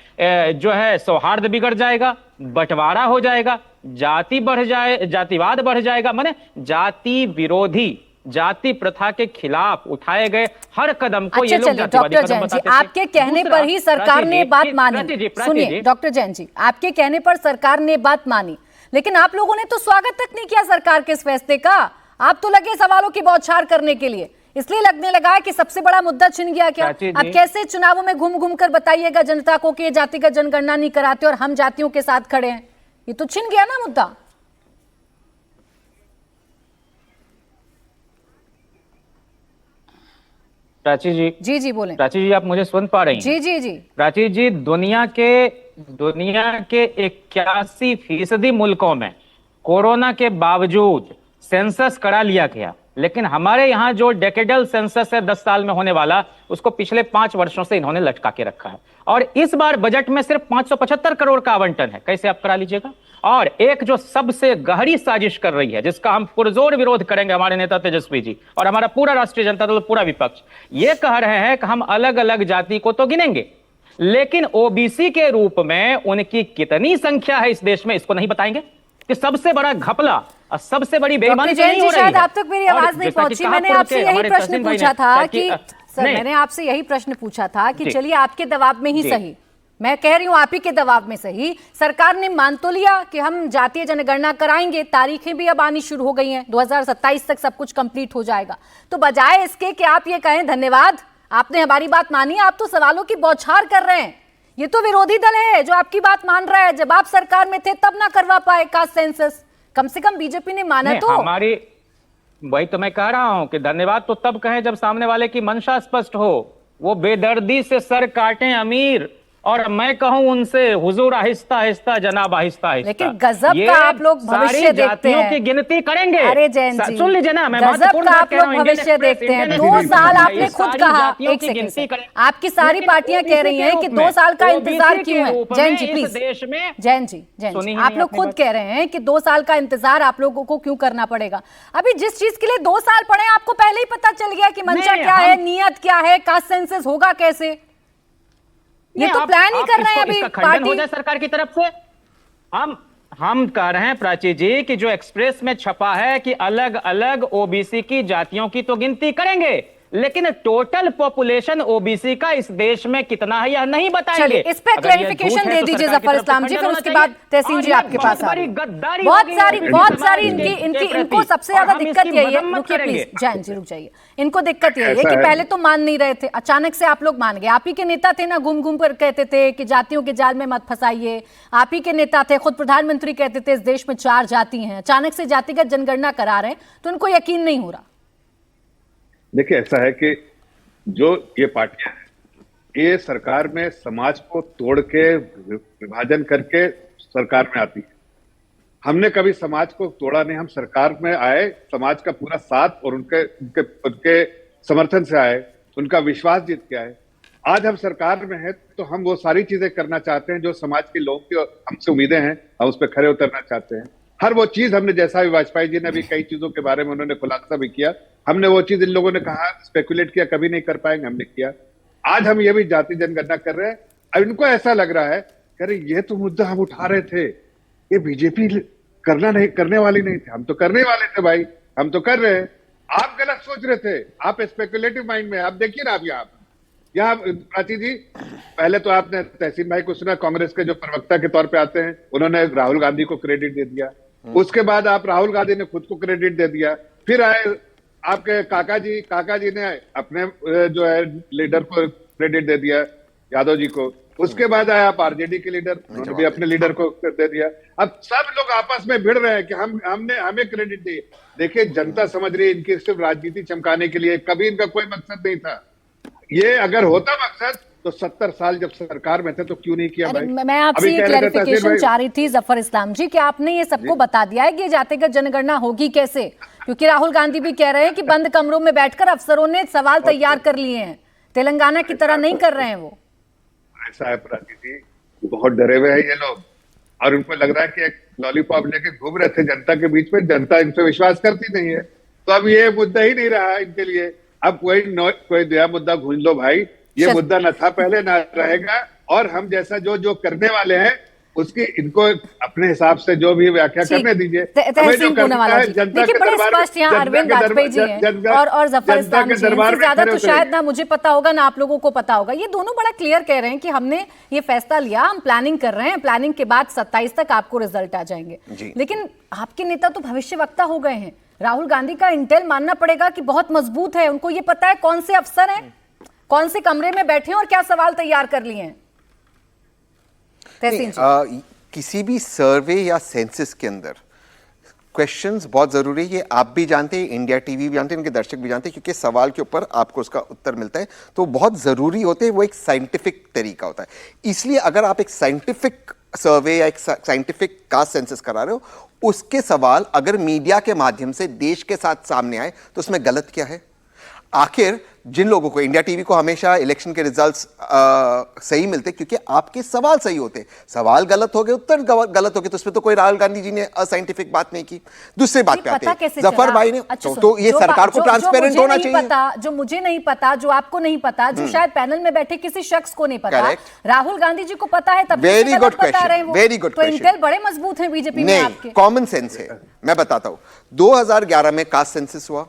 जो है सौहार्द बिगड़ जाएगा, बंटवारा हो जाएगा, जाति बढ़ जाए, जातिवाद बढ़ जाएगा। माने जाति विरोधी, जाति प्रथा के खिलाफ उठाए गए हर कदम को ये लोग जातिवादी कदम बताते थे। आपके कहने पर ही सरकार ने बात मानी। सुनिए डॉक्टर जैन जी, आपके कहने पर सरकार ने बात मानी, लेकिन आप लोगों ने तो स्वागत तक नहीं किया सरकार के इस फैसले का। आप तो लगे सवालों की बौछार करने के लिए, इसलिए लगने लगा कि सबसे बड़ा मुद्दा छिन गया क्या? अब कैसे चुनावों में घूम घूम कर बताइएगा जनता को कि ये जातिगत जनगणना नहीं कराते और हम जातियों के साथ खड़े हैं? ये तो छिन गया ना मुद्दा। प्राची जी, जी बोलें। प्राची जी, आप मुझे सुन पा रही हैं? जी। प्राची जी, दुनिया के 81% मुल्कों में कोरोना के बावजूद सेंसस करा लिया गया, लेकिन हमारे यहाँ जो डेकेडल सेंसस है 10 साल में होने वाला, उसको पिछले 5 वर्षों से इन्होंने लटका के रखा है। और इस बार बजट में सिर्फ 575 करोड़ का आवंटन है। कैसे आप करा लीजिएगा? और एक जो सबसे गहरी साजिश कर रही है, जिसका हम पुरजोर विरोध करेंगे, हमारे नेता तेजस्वी जी और हमारा पूरा राष्ट्रीय जनता दल, पूरा विपक्ष, ये कह रहे हैं कि हम अलग अलग जाति को तो गिनेंगे, लेकिन ओबीसी के रूप में उनकी कितनी संख्या है इस देश में, इसको नहीं बताएंगे? कि सबसे बड़ा घपला और सबसे बड़ी बेईमानी नहीं हो रही है। शायद आप तक मेरी आवाज नहीं पहुंची। मैंने आपसे यही प्रश्न पूछा था कि मैंने आपसे यही प्रश्न पूछा था कि चलिए आपके दबाव में ही सही, मैं कह रही हूं आप ही के दबाव में सही, सरकार ने मान तो लिया कि हम जातीय जनगणना कराएंगे, तारीखें भी अब आनी शुरू हो गई हैं, 2027 तक सब कुछ कंप्लीट हो जाएगा। तो बजाय इसके कि आप ये कहें धन्यवाद आपने हमारी बात मानी, आप तो सवालों की बौछार कर रहे हैं। ये तो विरोधी दल है जो आपकी बात मान रहा है। जब आप सरकार में थे तब ना करवा पाए कास्ट सेंसस, कम से कम बीजेपी ने माना तो। हमारी वही तो मैं कह रहा हूं कि धन्यवाद तो तब कहें जब सामने वाले की मंशा स्पष्ट हो। वो बेदर्दी से सर काटें अमीर और मैं कहूं उनसे हुजूर आहिस्ता आहिस्ता जनाब आहिस्ता आहिस्ता। लेकिन गजब का आप लोग भविष्य देखते हैं। की गिनती करेंगे। अरे जैन जी, सुन लीजिए ना, मैं गजब का आप लोग भविष्य देखते हैं। 2 साल आपने खुद कहा, एक सेकंड, आपकी सारी पार्टियां कह रही हैं कि 2 साल का इंतजार क्यों है? जैन जी प्लीज, जैन जी आप लोग खुद कह रहे हैं कि 2 साल का इंतजार आप लोगों को क्यों करना पड़ेगा? अभी जिस चीज के लिए 2 साल पड़े आपको पहले ही पता चल गया कि मंशा क्या है, नीयत क्या है, कास्ट सेंसस होगा कैसे। ये तो प्लान ही कर रहे हैं अभी पार्टी हो जाए सरकार की तरफ से। हम कह रहे हैं प्राची जी कि जो एक्सप्रेस में छपा है कि अलग अलग ओबीसी की जातियों की तो गिनती करेंगे, लेकिन टोटल पॉपुलेशन ओबीसी का इस देश में कितना है यह नहीं बताएंगे। इस पे क्लैरिफिकेशन दे दीजिए जफर इस्लाम जी, फिर उसके बाद तहसीन जी आपके पास आ रही। बहुत सारी इनको सबसे ज्यादा दिक्कत यही है। रुकिए प्लीज, जैन जी रुक जाइए। इनको दिक्कत यही है कि पहले तो मान नहीं रहे थे, अचानक से आप लोग मान गए। आप ही के नेता थे ना, घूम घूम कर कहते थे कि जातियों के जाल में मत फंसाइए। आप ही के नेता थे, खुद प्रधानमंत्री कहते थे इस देश में 4 जाति हैं। अचानक से जातिगत जनगणना करा रहे हैं तो उनको यकीन नहीं हो रहा। देखिए, ऐसा है कि जो ये पार्टियां हैं ये सरकार में समाज को तोड़ के विभाजन करके सरकार में आती है। हमने कभी समाज को तोड़ा नहीं, हम सरकार में आए समाज का पूरा साथ और उनके समर्थन से आए, उनका विश्वास जीत के आए। आज हम सरकार में हैं तो हम वो सारी चीजें करना चाहते हैं जो समाज के लोगों की हमसे उम्मीदें हैं, हम उस पर खरे उतरना चाहते हैं। हर वो चीज हमने, जैसा भी वाजपेयी जी ने अभी कई चीजों के बारे में उन्होंने खुलासा भी किया, हमने वो चीज इन लोगों ने कहा स्पेकुलेट किया कभी नहीं कर पाएंगे, हमने किया। आज हम ये भी जाति जनगणना कर रहे हैं। अब इनको ऐसा लग रहा है कि अरे ये तो मुद्दा हम उठा रहे थे, ये बीजेपी करने वाली नहीं थे, हम तो करने वाले थे भाई, हम तो कर रहे हैं। आप गलत सोच रहे थे, आप स्पेकुलेटिव माइंड में। आप देखिए ना, आप यहाँ प्राची जी, पहले तो आपने तहसीन भाई को सुना, कांग्रेस के जो प्रवक्ता के तौर पे आते हैं, उन्होंने राहुल गांधी को क्रेडिट दे दिया। उसके बाद आप राहुल गांधी ने खुद को क्रेडिट दे दिया। फिर आए आपके काका जी ने अपने जो है लीडर को क्रेडिट दे दिया, यादव जी को। उसके बाद आए आप आरजेडी के लीडर, उन्होंने भी अपने लीडर को दे दिया। अब सब लोग आपस में भिड़ रहे हैं कि हमें क्रेडिट दिए। देखिए, जनता समझ रही है इनकी सिर्फ राजनीति चमकाने के लिए, कभी इनका कोई मकसद नहीं था। ये अगर होता मकसद तो 70 साल जब सरकार में थे तो क्यों नहीं किया भाई? मैं आपसे ये क्लैरिफिकेशन चाह रही थी जफर इस्लाम जी कि आपने ये सबको बता दिया है कि जातिगत जनगणना होगी कैसे, क्योंकि राहुल गांधी भी कह रहे हैं कि बंद कमरों में बैठकर अफसरों ने सवाल तैयार कर लिए हैं, तेलंगाना की तरह नहीं कर रहे हैं वो। ऐसा है प्राची जी, बहुत डरे हुए हैं ये लोग और उनको लग रहा है कि एक लॉलीपॉप लेके घूम रहे थे जनता के बीच में, जनता इन पे विश्वास करती नहीं है। तो अब ये मुद्दा ही नहीं रहा इनके लिए। अब कोई नया मुद्दा गूंज लो भाई, ये मुद्दा न था पहले, ना रहेगा। और हम जैसा जो करने वाले हैं उसकी इनको अपने हिसाब से जो भी व्याख्या करने दीजिए। तहसीन पूनावाला जी, देखिए बड़े स्पष्ट यहाँ अरविंद वाजपेयी जी हैं और जफर इस्लाम जी हैं। ज्यादा तो शायद ना मुझे पता होगा ना आप लोगों को पता होगा। ये दोनों बड़ा क्लियर कह रहे हैं कि हमने ये फैसला लिया, हम प्लानिंग कर रहे हैं, प्लानिंग के बाद 27 तक आपको रिजल्ट आ जाएंगे। लेकिन आपके नेता तो भविष्यवक्ता हो गए हैं। राहुल गांधी का इंटेल मानना पड़ेगा कि बहुत मजबूत है, उनको ये पता है कौन से अफसर हैं, कौन से कमरे में बैठे हैं और क्या सवाल तैयार कर लिए हैं। किसी भी सर्वे या सेंसस के अंदर क्वेश्चंस बहुत जरूरी है, ये आप भी जानते हैं, इंडिया टीवी भी जानते हैं, इनके दर्शक भी जानते हैं, क्योंकि सवाल के ऊपर आपको उसका उत्तर मिलता है तो बहुत जरूरी होते हैं, वो एक साइंटिफिक तरीका होता है। इसलिए अगर आप एक साइंटिफिक सर्वे या एक साइंटिफिक कास्ट सेंसस करा रहे हो, उसके सवाल अगर मीडिया के माध्यम से देश के साथ सामने आए तो उसमें गलत क्या है? आखिर जिन लोगों को, इंडिया टीवी को हमेशा इलेक्शन के रिजल्ट्स सही मिलते क्योंकि आपके सवाल सही होते। सवाल गलत हो गए, उत्तर गलत हो गए, तो उसमें तो कोई राहुल गांधी जी ने असाइंटिफिक बात नहीं की। दूसरी बात पे आते हैं, जफर भाई ने, तो ये सरकार को ट्रांसपेरेंट होना चाहिए। जो मुझे नहीं पता, जो आपको नहीं पता, जो शायद पैनल में बैठे किसी शख्स को नहीं पता, राहुल गांधी जी को पता है, तब very good question, very good question. तो इंटेल बड़े मजबूत हैं बीजेपी में आपके। कॉमन सेंस है, मैं बताता हूं। 2011 में कास्ट सेंसस हुआ,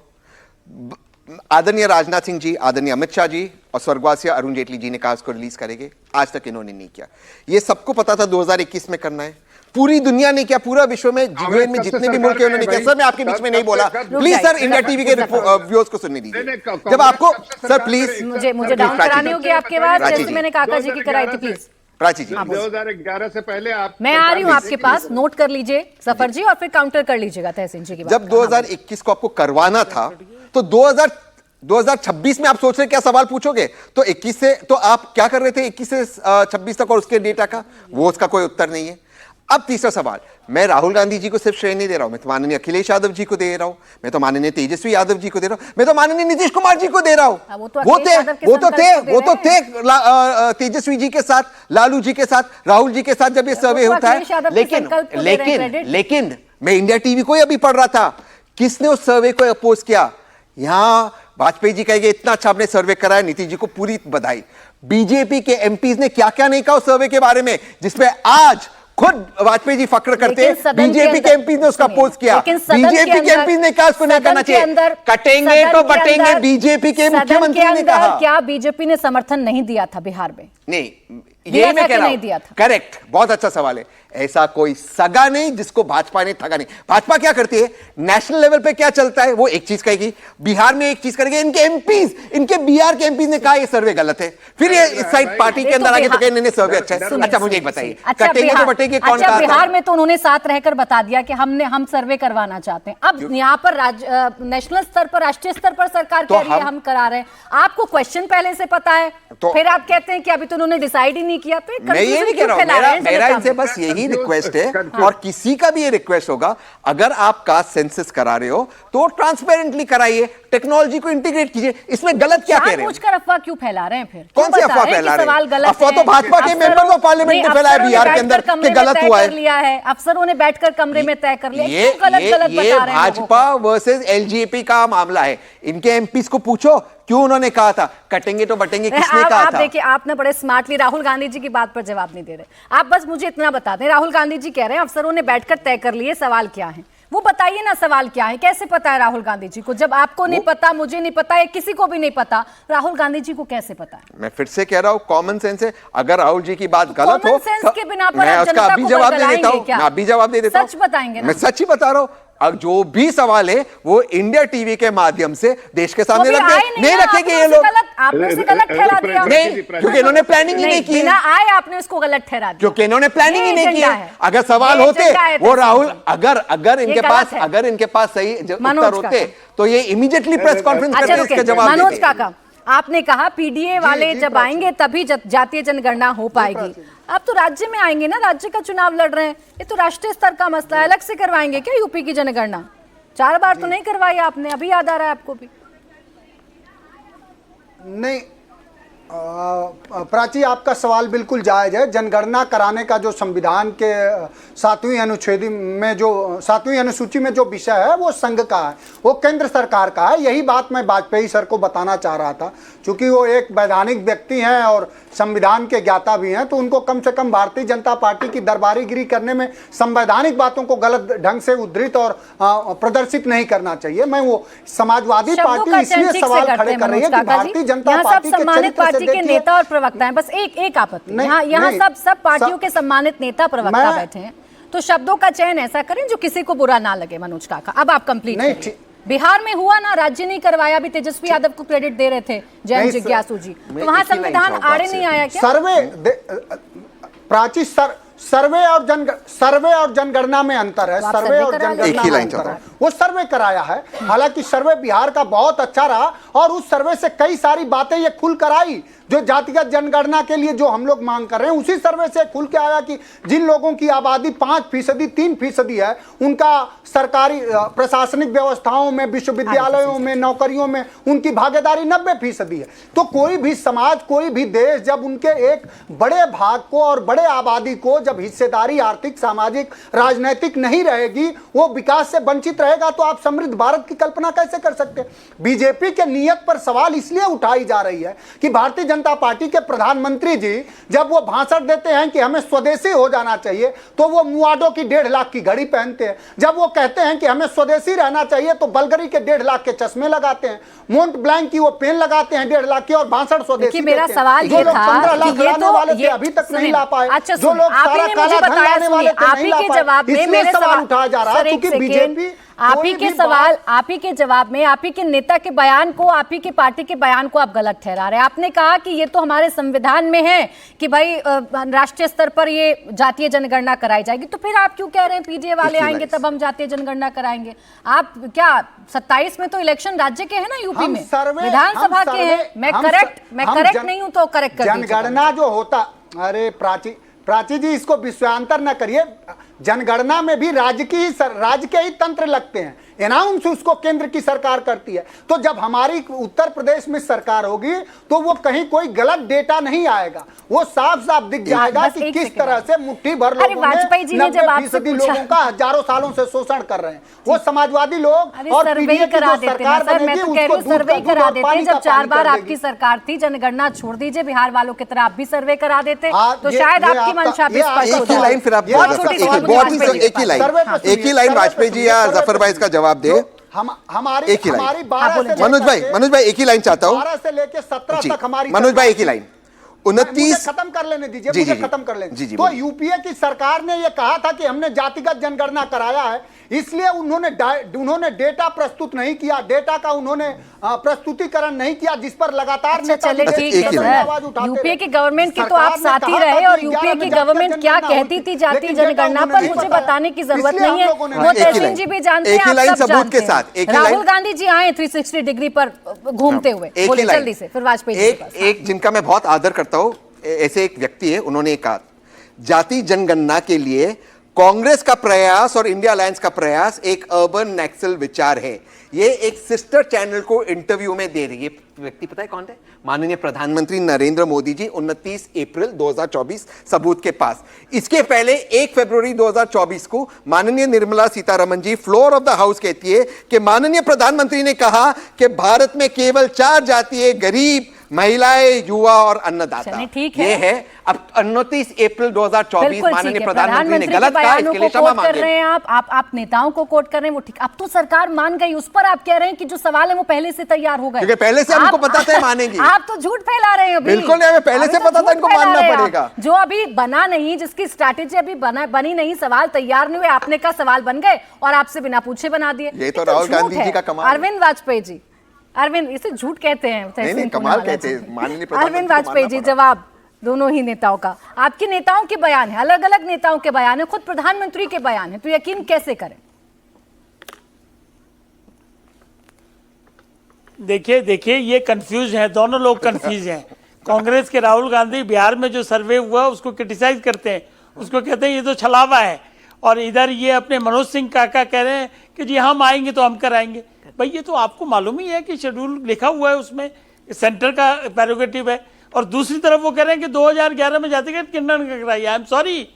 आदरणीय राजनाथ सिंह जी, आदरणीय अमित शाह जी और स्वर्गवासी अरुण जेटली जी ने कहा उसको रिलीज करेंगे, आज तक इन्होंने नहीं किया। ये सबको पता था 2021 में करना है, पूरी दुनिया ने किया, पूरा विश्व में यूएन में जितने भी मुल्क हैं उन्होंने किया। सर मैं आपके बीच में नहीं बोला, प्लीज सर, इंडिया टीवी के व्यूअर्स को सुनने दीजिए। जब आपको सर प्लीज मुझे डाउन करानी होगी आपके बाद, जैसे मैंने काका जी की कराई थी, प्लीज प्राची जी। 2011 से पहले आप, मैं आ रही हूँ आपके पास, नोट कर लीजिए जफर जी और फिर काउंटर कर लीजिएगा तहसीन जी की बात। जब 2021 को आपको करवाना था तो 2026 में आप सोच रहे क्या सवाल पूछोगे? तो 21 से तो आप क्या कर रहे थे 21 से 26 तक और उसके डेटा का, वो उसका कोई उत्तर नहीं है। अब तीसरा सवाल, मैं राहुल गांधी जी को सिर्फ श्रेय नहीं दे रहा हूं, मैं तो माननीय अखिलेश यादव जी को दे रहा हूं, मैं तो माननीय तेजस्वी यादव जी को दे रहा हूं, मैं तो माननीय नीतीश कुमार जी को दे रहा हूं। वो तो थे तेजस्वी जी के साथ, लालू जी के साथ, राहुल जी के साथ जब ये सर्वे होता है। लेकिन मैं इंडिया टीवी को ही अभी पढ़ रहा था, किसने उस सर्वे को अपोज किया? यहां वाजपेयी जी कहेंगे इतना अच्छा आपने सर्वे कराया, नीतीश जी को पूरी बधाई। बीजेपी के एमपीज ने क्या क्या नहीं कहा उस सर्वे के बारे में, जिसमें आज खुद वाजपेयी जी फक्र करते हैं, बीजेपी के एमपी ने उसका पोस्ट किया, बीजेपी के एमपी ने कहा उसको नहीं करना चाहिए, कटेंगे तो बटेंगे, बीजेपी के मुख्यमंत्री ने कहा। क्या बीजेपी ने समर्थन नहीं दिया था बिहार में? नहीं, यही मैं कह रहा हूं, करेक्ट, बहुत अच्छा सवाल है। ऐसा कोई सगा नहीं जिसको भाजपा ने ठगा नहीं। भाजपा क्या करती है, नेशनल लेवल पे क्या चलता है वो एक चीज कहेगी, बिहार में एक चीज करेगी, इनके एमपीज, इनके बिहार के एमपीज ने कहा ये सर्वे गलत है, फिर ये इस साइड पार्टी के अंदर आगे तो कहेंगे नहीं सर्वे अच्छा है। अच्छा मुझे एक बताइए, कटेंगे तो बटेंगे कौन कहा था? बिहार में तो उन्होंने साथ रहकर बता दिया कि हम सर्वे करवाना चाहते हैं। अब यहाँ पर नेशनल स्तर पर, राष्ट्रीय स्तर पर सरकार कह रही है हम करा रहे हैं, आपको क्वेश्चन पहले से पता है, फिर आप कहते हैं कि अभी तो उन्होंने डिसाइड ही नहीं किया। तो मैं ये नहीं कह रहा हूं, मेरा इनसे बस यही रिक्वेस्ट है, और किसी का भी ये रिक्वेस्ट होगा, अगर आप कास्ट सेंसस करा रहे हो तो ट्रांसपेरेंटली कराइए, टेक्नोलॉजी को इंटीग्रेट कीजिए। इसमें गलत क्या कह रहे हैं? अफवाह क्यों फैला रहे हैं? फिर कौन सी अफवाह फैला रहे हैं? अफवाह तो भाजपा के मेंबर ऑफ पार्लियामेंट ने फैलाया बिहार के अंदर कि गलत हुआ है। अफसरों ने बैठकर कमरे में तय कर लिया। ये भाजपा वर्सेस एलजेपी का मामला है। इनके एमपीज को पूछो क्यों उन्होंने कहा था कटेंगे तो बटेंगे, किसने कहा था? देखिए, आपने बड़े स्मार्टली राहुल गांधी जी की बात पर जवाब नहीं दे रहे। आप बस मुझे इतना बता दें, राहुल गांधी जी कह रहे हैं अफसरों ने बैठकर तय कर लिए, सवाल क्या है वो बताइए ना। सवाल क्या है, कैसे पता है राहुल गांधी जी को? जब आपको नहीं पता, मुझे नहीं पता, या किसी को भी नहीं पता, राहुल गांधी जी को कैसे पता है? मैं फिर से कह रहा हूं, कॉमन सेंस है। अगर राहुल जी की बात गलत हो, सेंस के बिना पर मैं उसका अभी जवाब दे देता हूं, मैं अभी जवाब दे देता हूं। सच बताएंगे ना? मैं सच ही बता रहा हूं। अब जो भी सवाल है वो इंडिया टीवी के माध्यम से देश के सामने रख दे। नहीं रखेंगे ये लोग, आपने उसे गलत ठहरा दिया। नहीं, क्योंकि इन्होंने प्लानिंग ही नहीं की। बिना आए आपने उसको गलत ठहरा दिया, क्योंकि इन्होंने प्लानिंग ही नहीं किया। अगर सवाल होते वो राहुल, अगर इनके पास सही उत्तर होते तो ये इमीडिएटली प्रेस कॉन्फ्रेंस करके इसके जवाब देते। मनोज काका, आपने कहा पीडीए वाले जब आएंगे तभी जातीय जनगणना हो पाएगी। आप तो राज्य में आएंगे ना, राज्य का चुनाव लड़ रहे हैं, ये तो राष्ट्रीय स्तर का मसला है। अलग से करवाएंगे क्या यूपी की जनगणना? 4 बार तो नहीं करवाई आपने, अभी याद आ रहा है आपको भी? नहीं प्राची, आपका सवाल बिल्कुल जायज है। जनगणना कराने का जो संविधान के 7वीं अनुच्छेद में, जो 7वीं अनुसूची में जो विषय है वो संघ का है, वो केंद्र सरकार का है। यही बात मैं वाजपेयी सर को बताना चाह रहा था, क्योंकि वो एक वैधानिक व्यक्ति हैं और संविधान के ज्ञाता भी हैं, तो उनको कम से कम भारतीय जनता पार्टी की दरबारीगिरी करने में संवैधानिक बातों को गलत ढंग से उद्धृत और प्रदर्शित नहीं करना चाहिए। मैं वो समाजवादी पार्टी इसलिए सवाल खड़े कर रही है कि भारतीय जनता पार्टी के नेता और प्रवक्ता हैं, बस एक आपत्ति, यहाँ सब पार्टियों के सम्मानित नेता प्रवक्ता बैठे हैं, तो शब्दों का चयन ऐसा करें जो किसी को बुरा ना लगे। मनोज काका, अब आप कंप्लीट। बिहार में हुआ ना, राज्य नहीं करवाया, अभी तेजस्वी यादव को क्रेडिट दे रहे थे जैन जिज्ञासु जी, तो वहां संविधान आड़े नहीं आया क्या? सर्वे प्राची सर्वे और जनगणना में अंतर है। तो सर्वे और करा लें। जनगणना एक ही में लाइन अंतर चल रहा है। वो सर्वे कराया है, हालांकि सर्वे बिहार का बहुत अच्छा रहा और उस सर्वे से कई सारी बातें ये खुल कर आई जो जातिगत जनगणना के लिए जो हम लोग मांग कर रहे हैं। उसी सर्वे से खुल के आया कि जिन लोगों की आबादी 5%, 3% है, उनका सरकारी प्रशासनिक व्यवस्थाओं में, विश्वविद्यालयों में, नौकरियों में उनकी भागीदारी 90% है। तो कोई भी समाज, कोई भी देश जब उनके एक बड़े भाग को और बड़े आबादी को जब हिस्सेदारी आर्थिक, सामाजिक, राजनीतिक नहीं रहेगी, वो विकास से वंचित रहेगा, तो आप समृद्ध भारत की कल्पना कैसे कर सकते? बीजेपी के नियत पर सवाल इसलिए उठाई जा रही है कि भारतीय जनता पार्टी के प्रधानमंत्री जी जब वो भाषण देते हैं कि हमें स्वदेशी हो जाना चाहिए, तो वो मुआडो की 1.5 लाख की घड़ी पहनते हैं। जब वो कहते हैं कि हमें स्वदेशी रहना चाहिए, तो बल्गरी के 1.5 लाख के चश्मे लगाते हैं, मोंट ब्लैंक की वो पेन लगाते हैं 1.5 लाख की, और भाषण स्वदेशी मेरा देते हैं। सवाल जो ये लोग था 15 लाख कि ये लाने तो वाले थे, अभी तक नहीं ला पाए। अच्छा, जो लोग सारा काला धन लाने वाले थे, आप नहीं ही ला के पाए। जवाब में इसलिए मेरे सवाल उठाया जा रहा है, क्योंकि बीजेपी आप ही के सवाल, आप ही के जवाब में, आप ही के नेता के बयान को, आप ही की पार्टी के बयान को आप गलत ठहरा रहे हैं। आपने कहा कि ये तो हमारे संविधान में है कि भाई राष्ट्रीय स्तर पर ये जातीय जनगणना कराई जाएगी, तो फिर आप क्यों कह रहे हैं पीडीए वाले आएंगे तब हम जातीय जनगणना कराएंगे? आप क्या 27 में तो इलेक्शन राज्य के हैं ना, यूपी में विधानसभा के हैं। मैं करेक्ट नहीं हूं तो करेक्ट कर दीजिए। जनगणना जो होता, अरे प्राची जी, इसको विषयांतर न करिए। जनगणना में भी राज्य के ही तंत्र लगते हैं, अनाउंस उसको केंद्र की सरकार करती है। तो जब हमारी उत्तर प्रदेश में सरकार होगी तो वो कहीं कोई गलत डेटा नहीं आएगा, वो साफ साफ दिख जाएगा कि किस तरह से मुट्ठी भर लोगों वाजपेयी जी ने जब आपसे 90% लोगों का हजारों सालों से शोषण कर रहे हैं वो समाजवादी लोग। और सर्वे करा देते हैं सर, मैं तो कह रही हूँ सर्वे करा देते हैं। जब 4 बार आपकी सरकार थी, जनगणना छोड़ दीजिए, बिहार वालों की तरह आप भी सर्वे करा देते तो शायद आपकी मंशा भी स्पष्ट हो एक ही लाइन फिर आप एक ही लाइन वाजपेयी जी या जफर भाई इसका जवाब दे। हमारी एक ही लाइन। मनोज भाई एक ही लाइन चाहता हूँ। 12 से लेके 17 तक हमारी मनोज भाई एक ही लाइन। 29 खत्म कर लेने दीजिए, मुझे खत्म कर लेने। तो यूपीए की सरकार ने यह कहा था कि हमने जातिगत जनगणना कराया है, इसलिए उन्होंने डेटा प्रस्तुत नहीं किया, डेटा का उन्होंने प्रस्तुतिकरण नहीं किया, जिस पर लगातार चले ठीक है सर। यूपीए की गवर्नमेंट के तो आप साथी रहे, और यूपीए की गवर्नमेंट क्या कहती थी जातीय जनगणना पर मुझे बताने की जरूरत नहीं है, वो तहसीन जी भी जानते हैं, आप सब जानते हैं। राहुल गांधी जी आए 360 डिग्री पर घूमते हुए, बोले जल्दी से, फिर वाजपेयी एक जिनका मैं बहुत आदर करता हूं, ऐसे एक व्यक्ति है, उन्होंने कहा जाति जनगणना के लिए कांग्रेस का प्रयास और इंडिया अलायंस का प्रयास एक अर्बन नक्सल विचार है। ये एक सिस्टर चैनल को इंटरव्यू में दे रही है। व्यक्ति पता है कौन है? माननीय प्रधानमंत्री नरेंद्र मोदी जी। 29 अप्रैल 2024 सबूत के पास। इसके पहले 1 फरवरी 2024 को माननीय Nirmala Sitharaman ji floor of the house कहती है कि माननीय प्रधानमंत्री ने कहा कि भारत में केवल 4 जाति है, गरीब, महिलाएं, युवा और अन्नदाता। ठीक ये है। अब 29 अप्रैल 2024 माननीय प्रधानमंत्री ने गलत कहा, इसके लिए क्षमा मांगे। रहे हैं आप नेताओं को कोट कर रहे हैं, वो ठीक। अब तो सरकार मान गई, उस पर आप कह रहे हैं कि जो सवाल है वो पहले से तैयार हो गए, क्योंकि पहले से हमको पता था मानेंगे। आप तो झूठ फैला रहे हैं अभी। बिल्कुल, हमें पहले से पता था इनको मानना पड़ेगा। जो अभी बना नहीं, जिसकी स्ट्रैटेजी अभी बनी नहीं, सवाल तैयार नहीं हुए, आपने कहा सवाल बन गए और आपसे बिना पूछे बना दिए। ये तो राहुल गांधी जी का कमाल। अरविंद वाजपेयी जी, अरविंद इसे झूठ कहते हैं, नहीं, कमाल कहते हैं माननीय प्रधानमंत्री। अरविंद वाजपेयी जी, जवाब दोनों ही नेताओं का। आपके नेताओं के बयान है, अलग अलग नेताओं के बयान है, खुद प्रधानमंत्री के बयान है, तो यकीन कैसे करें? देखिए ये कंफ्यूज है, दोनों लोग कंफ्यूज हैं। कांग्रेस के राहुल गांधी बिहार में जो सर्वे हुआ उसको क्रिटिसाइज करते हैं, उसको कहते हैं ये तो छलावा है, और इधर ये अपने मनोज सिंह काका कह रहे हैं कि जी हम आएंगे तो हम कराएंगे। भाई ये तो आपको मालूम ही है कि शेड्यूल लिखा हुआ है, उसमें सेंटर का प्रेरोगेटिव है। और दूसरी तरफ वो कह रहे हैं कि 2011 में जातिगत जनगणना कराई। आई एम सॉरी,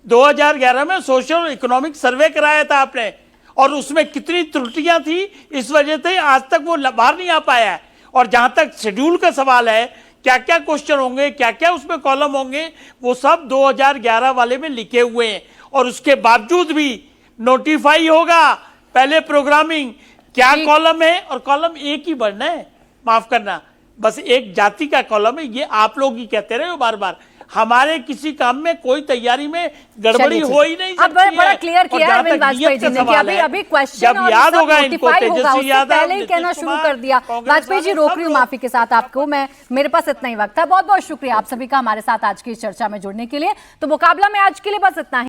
2011 में सोशल इकोनॉमिक सर्वे कराया था आपने, और उसमें कितनी त्रुटियां थी, इस वजह से आज तक वो बाहर नहीं आ पाया है। और जहां तक शेड्यूल का सवाल है, क्या क्या क्वेश्चन होंगे, क्या क्या उसमें कॉलम होंगे, वो सब 2011 वाले में लिखे हुए हैं। और उसके बावजूद भी नोटिफाई होगा, पहले प्रोग्रामिंग, क्या कॉलम है, और कॉलम एक ही बढ़ना है, माफ करना, बस एक जाति का कॉलम है। ये आप लोग ही कहते रहे हो बार बार, हमारे किसी काम में कोई तैयारी में गड़बड़ी चलिए, हो ही नहीं अब सकती बड़ा है। क्लियर और किया जहाँ अरविंद तक वाजपेयी नियत जी का ने कि सवाल अभी है, अभी क्वेश्चन जब और याद सब होगा इनको notify होगा, तेजस्वी उससे यादव, पहले ही कहना नीतीश शुरू कुमार, कर दिया। कांग्रेस वाजपेयी जी वाले रोक सब रही हूँ लोग। माफी के साथ आपको, मेरे पास इतना ही वक्त था। बहुत बहुत शुक्रिया आप सभी का हमारे साथ आज की इस चर्चा में जुड़ने के लिए। तो मुकाबला में आज के लिए बस इतना ही।